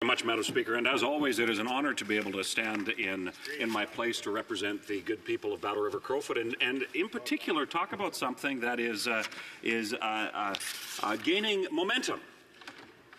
Much, Madam Speaker, and as always, it is an honour to be able to stand in my place to represent the good people of Battle River Crowfoot, and in particular talk about something that is gaining momentum,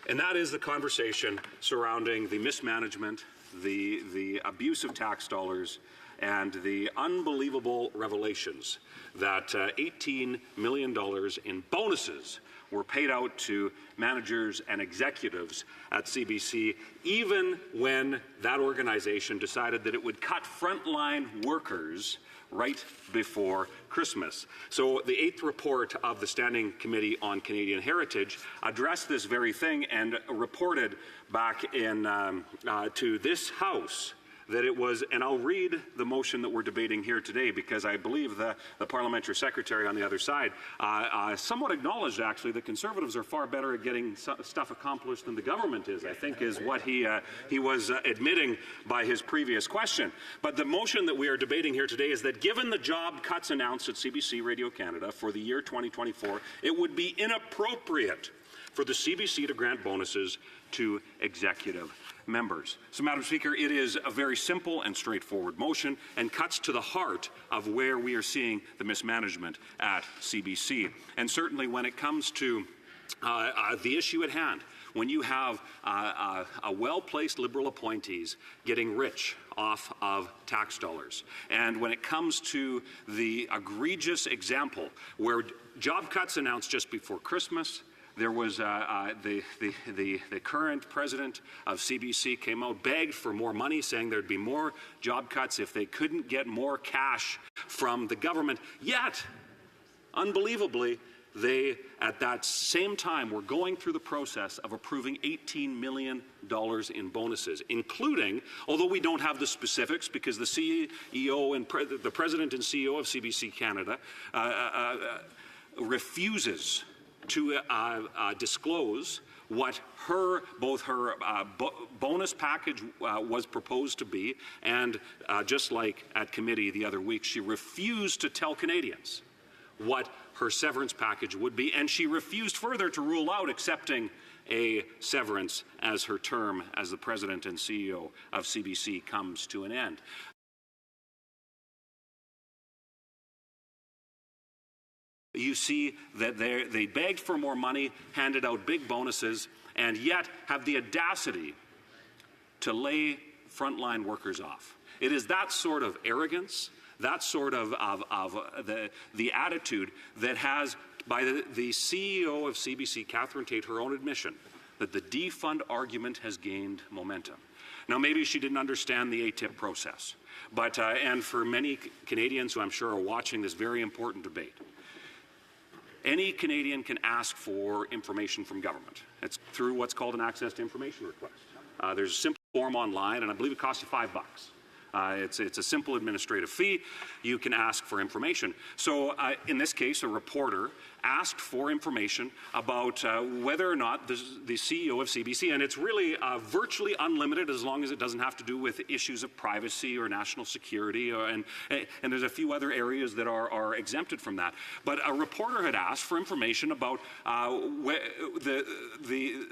and that is the conversation surrounding the mismanagement, the abuse of tax dollars, and the unbelievable revelations that $18 million in bonuses were paid out to managers and executives at CBC, even when that organization decided that it would cut frontline workers right before Christmas. So the 8th report of the Standing Committee on Canadian Heritage addressed this very thing and reported back in to this House that it was, and I'll read the motion that we're debating here today because I believe the parliamentary secretary on the other side somewhat acknowledged actually that Conservatives are far better at getting stuff accomplished than the government is, I think is what he was admitting by his previous question. But the motion that we are debating here today is that given the job cuts announced at CBC Radio Canada for the year 2024, it would be inappropriate for the CBC to grant bonuses to executive members. So, Madam Speaker, it is a very simple and straightforward motion and cuts to the heart of where we are seeing the mismanagement at CBC. And certainly when it comes to the issue at hand, when you have a well-placed Liberal appointees getting rich off of tax dollars, and when it comes to the egregious example where job cuts announced just before Christmas, there was the current president of CBC came out, begged for more money, saying there'd be more job cuts if they couldn't get more cash from the government. Yet, unbelievably, they, at that same time, were going through the process of approving $18 million in bonuses, including, although we don't have the specifics because the CEO and the president and CEO of CBC Canada refuses to disclose what both her bonus package was proposed to be, and just like at committee the other week, she refused to tell Canadians what her severance package would be, and she refused further to rule out accepting a severance as her term as the president and CEO of CBC comes to an end. You see that they begged for more money, handed out big bonuses, and yet have the audacity to lay frontline workers off. It is that sort of arrogance, that sort of the attitude that has, by the CEO of CBC, Catherine Tate, her own admission, that the defund argument has gained momentum. Now, maybe she didn't understand the ATIP process, but and for many Canadians who I'm sure are watching this very important debate, any Canadian can ask for information from government. It's through what's called an access to information request. There's a simple form online, and I believe it costs you $5. It's a simple administrative fee. You can ask for information. So in this case, a reporter asked for information about whether or not the CEO of CBC, and it's really virtually unlimited as long as it doesn't have to do with issues of privacy or national security, and there's a few other areas that are exempted from that. But a reporter had asked for information about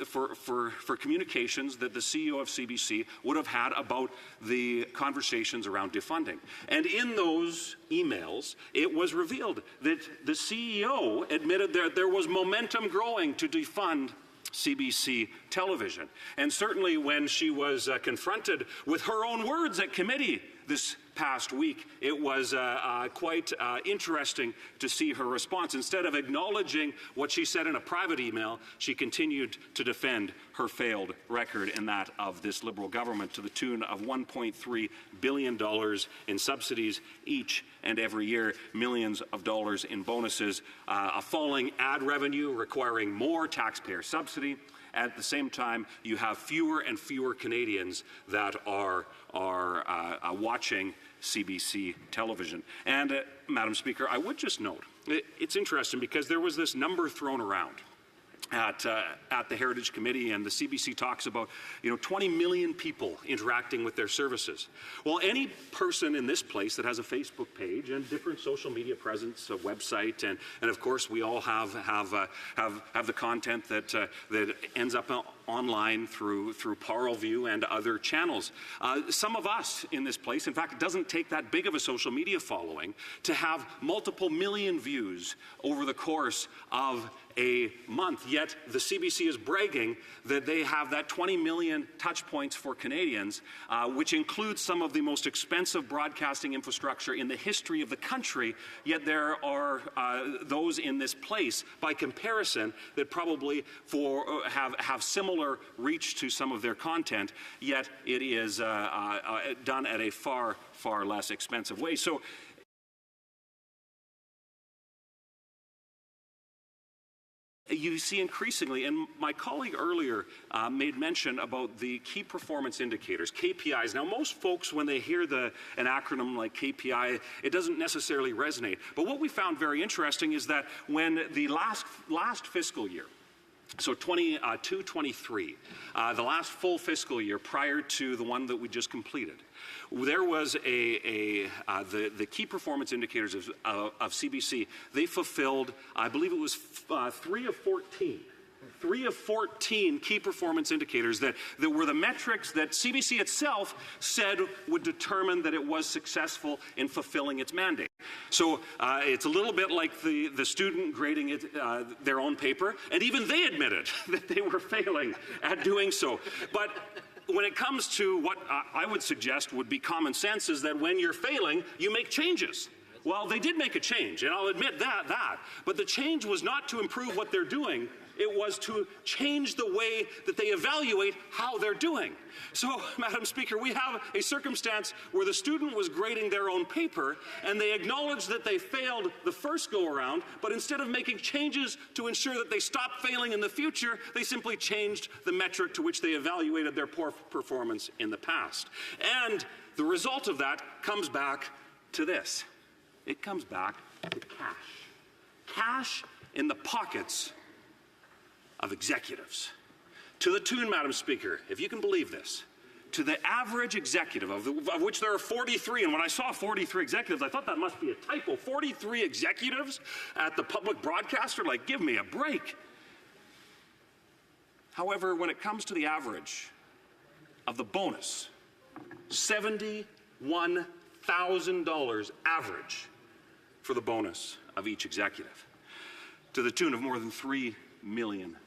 for communications that the CEO of CBC would have had about the conversations around defunding. And in those emails, it was revealed that the CEO admitted that there was momentum growing to defund CBC television. And certainly when she was confronted with her own words at committee this past week, it was quite interesting to see her response. Instead of acknowledging what she said in a private email, she continued to defend her failed record in that of this Liberal government to the tune of $1.3 billion in subsidies each and every year, millions of dollars in bonuses, a falling ad revenue requiring more taxpayer subsidy. At the same time, you have fewer and fewer Canadians that are watching CBC television. And, Madam Speaker, I would just note, it's interesting because there was this number thrown around at the Heritage Committee, and the CBC talks about 20 million people interacting with their services. Well, any person in this place that has a Facebook page and different social media presence, a website, and of course we all have the content that ends up online through Parleview and other channels. Some of us in this place, in fact, it doesn't take that big of a social media following to have multiple million views over the course of a month, yet the CBC is bragging that they have that 20 million touch points for Canadians, which includes some of the most expensive broadcasting infrastructure in the history of the country, yet there are those in this place, by comparison, that probably have similar reach to some of their content, yet it is done at a far, far less expensive way. So you see increasingly, and my colleague earlier made mention about the key performance indicators, KPIs. Now, most folks, when they hear an acronym like KPI, it doesn't necessarily resonate. But what we found very interesting is that when the last fiscal year, so 22-23, the last full fiscal year prior to the one that we just completed, there was the key performance indicators of CBC. They fulfilled, I believe it was 3 of 14. 3 of 14 key performance indicators that were the metrics that CBC itself said would determine that it was successful in fulfilling its mandate. So it's a little bit like the student grading their own paper, and even they admitted that they were failing at doing so. But when it comes to what I would suggest would be common sense, is that when you're failing, you make changes. Well, they did make a change, and I'll admit that. But the change was not to improve what they're doing. It was to change the way that they evaluate how they're doing. So, Madam Speaker, we have a circumstance where the student was grading their own paper, and they acknowledged that they failed the first go-around, but instead of making changes to ensure that they stop failing in the future, they simply changed the metric to which they evaluated their poor performance in the past. And the result of that comes back to this. It comes back to cash. Cash in the pockets of executives. To the tune, Madam Speaker, if you can believe this, to the average executive, of which there are 43, and when I saw 43 executives, I thought that must be a typo. 43 executives at the public broadcaster? Like, give me a break. However, when it comes to the average of the bonus, $71,000 average for the bonus of each executive, to the tune of more than $3 million.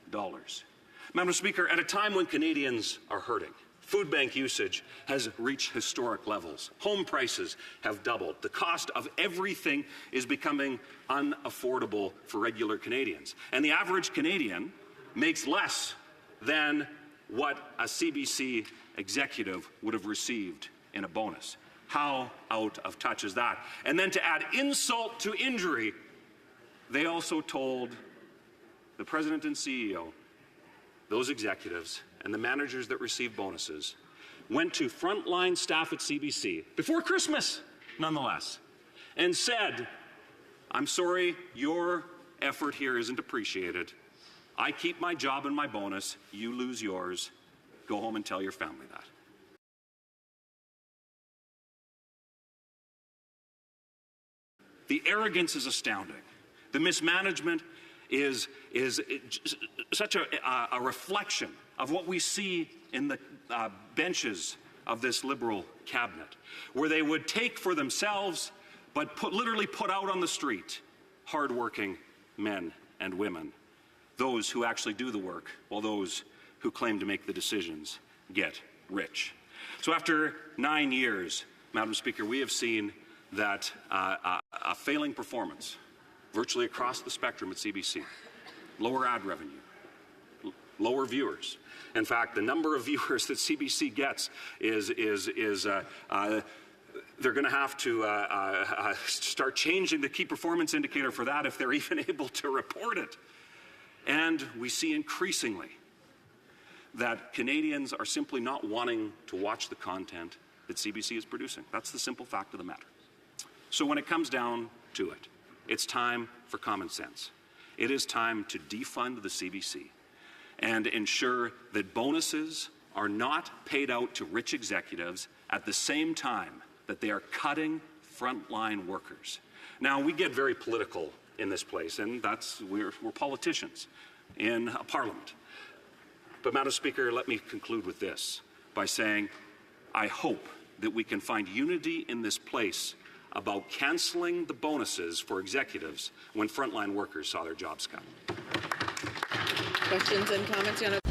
Madam Speaker, at a time when Canadians are hurting, food bank usage has reached historic levels. Home prices have doubled. The cost of everything is becoming unaffordable for regular Canadians. And the average Canadian makes less than what a CBC executive would have received in a bonus. How out of touch is that? And then to add insult to injury, they also told the president and CEO, those executives, and the managers that received bonuses went to frontline staff at CBC, before Christmas, nonetheless, and said, I'm sorry, your effort here isn't appreciated. I keep my job and my bonus, you lose yours. Go home and tell your family that. The arrogance is astounding. The mismanagement is such a reflection of what we see in the benches of this Liberal cabinet, where they would take for themselves, but literally put out on the street, hardworking men and women, those who actually do the work, while those who claim to make the decisions get rich. So after 9 years, Madam Speaker, we have seen that a failing performance virtually across the spectrum at CBC. Lower ad revenue, lower viewers. In fact, the number of viewers that CBC gets is they're going to have to start changing the key performance indicator for that if they're even able to report it. And we see increasingly that Canadians are simply not wanting to watch the content that CBC is producing. That's the simple fact of the matter. So when it comes down to it, it's time for common sense. It is time to defund the CBC and ensure that bonuses are not paid out to rich executives at the same time that they are cutting frontline workers. Now, we get very political in this place, and we're politicians in a parliament. But, Madam Speaker, let me conclude with this by saying I hope that we can find unity in this place about cancelling the bonuses for executives when frontline workers saw their jobs cut. Questions and comments?